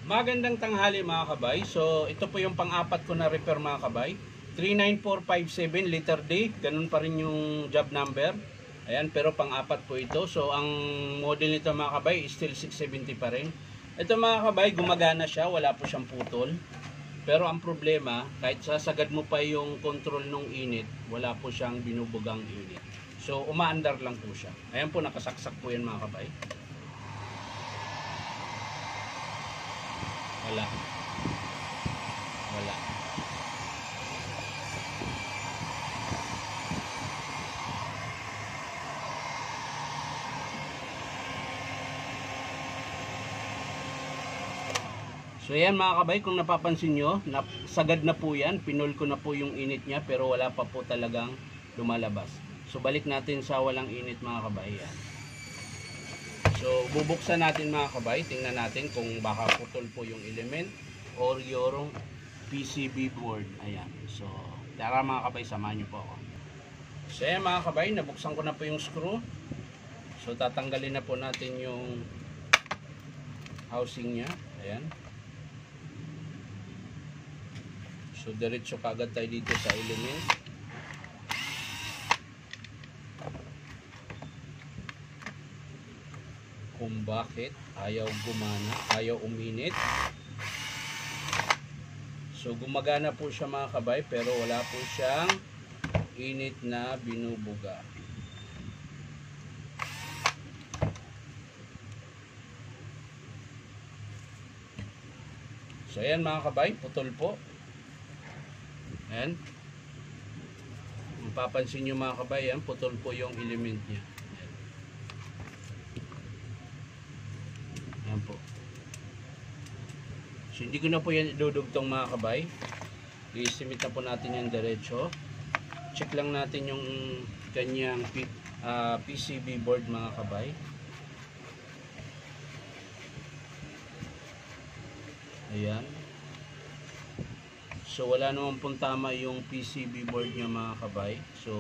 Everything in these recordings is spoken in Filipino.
Magandang tanghali mga kabay. So ito po yung pang-apat ko na repair mga kabay. 39457 letter D. Ganun pa rin yung job number. Ayan, pero pang-apat po ito. So ang model nito mga kabay is still 670 pa rin. Ito mga kabay, gumagana siya. Wala po siyang putol. Pero ang problema, kahit sasagad mo pa yung control ng init, wala po siyang binubugang init. So umaandar lang po siya. Ayan po, nakasaksak po yan mga kabay. Wala. So yan mga kabay, kung napapansin nyo, sagad na po yan. Pinol ko na po yung init niya pero wala pa po talagang lumalabas. So balik natin sa walang init mga kabay. Yan. So bubuksan natin mga kabay. Tingnan natin kung baka putol po yung element or yung PCB board. Ayan. So tara mga kabay, samahan nyo po ako. So yan mga kabay, nabuksan ko na po yung screw. So tatanggalin na po natin yung housing nya. Ayan. So diretso kagad tayo dito sa element. Kung bakit ayaw gumana, ayaw uminit. So gumagana po siya mga kabay pero wala po siyang init na binubuga. So ayan mga kabay, putol po. Ayan. Mapapansin nyo mga kabay, yan, putol po yung element niya. Ayan po. So hindi ko na po yan idudugtong mga kabay. I-estimate na po natin yung diretso. Check lang natin yung kanyang PCB board mga kabay. Ayan. So wala naman pong tama yung PCB board niya mga kabay. So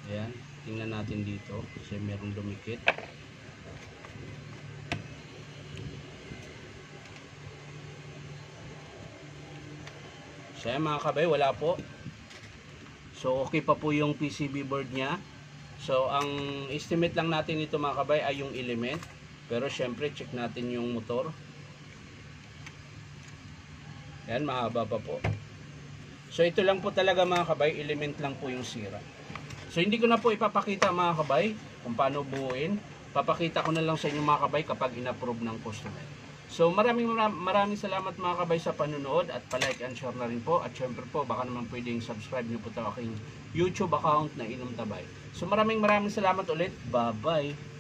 ayan, tingnan natin dito kasi merong dumikit. So ayan mga kabay, wala po. So okay pa po yung PCB board niya. So ang estimate lang natin ito mga kabay ay yung element. Pero syempre check natin yung motor. Yan, mahaba pa po. So ito lang po talaga mga kabay, element lang po yung sira. So hindi ko na po ipapakita mga kabay kung paano buuin. Papakita ko na lang sa inyo mga kabay kapag in-approve ng customer. So maraming salamat mga kabay sa panunood at palike and share na rin po. At syempre po baka naman pwedeng subscribe nyo po sa aking YouTube account na Inom Tabay. So maraming salamat ulit. Bye bye.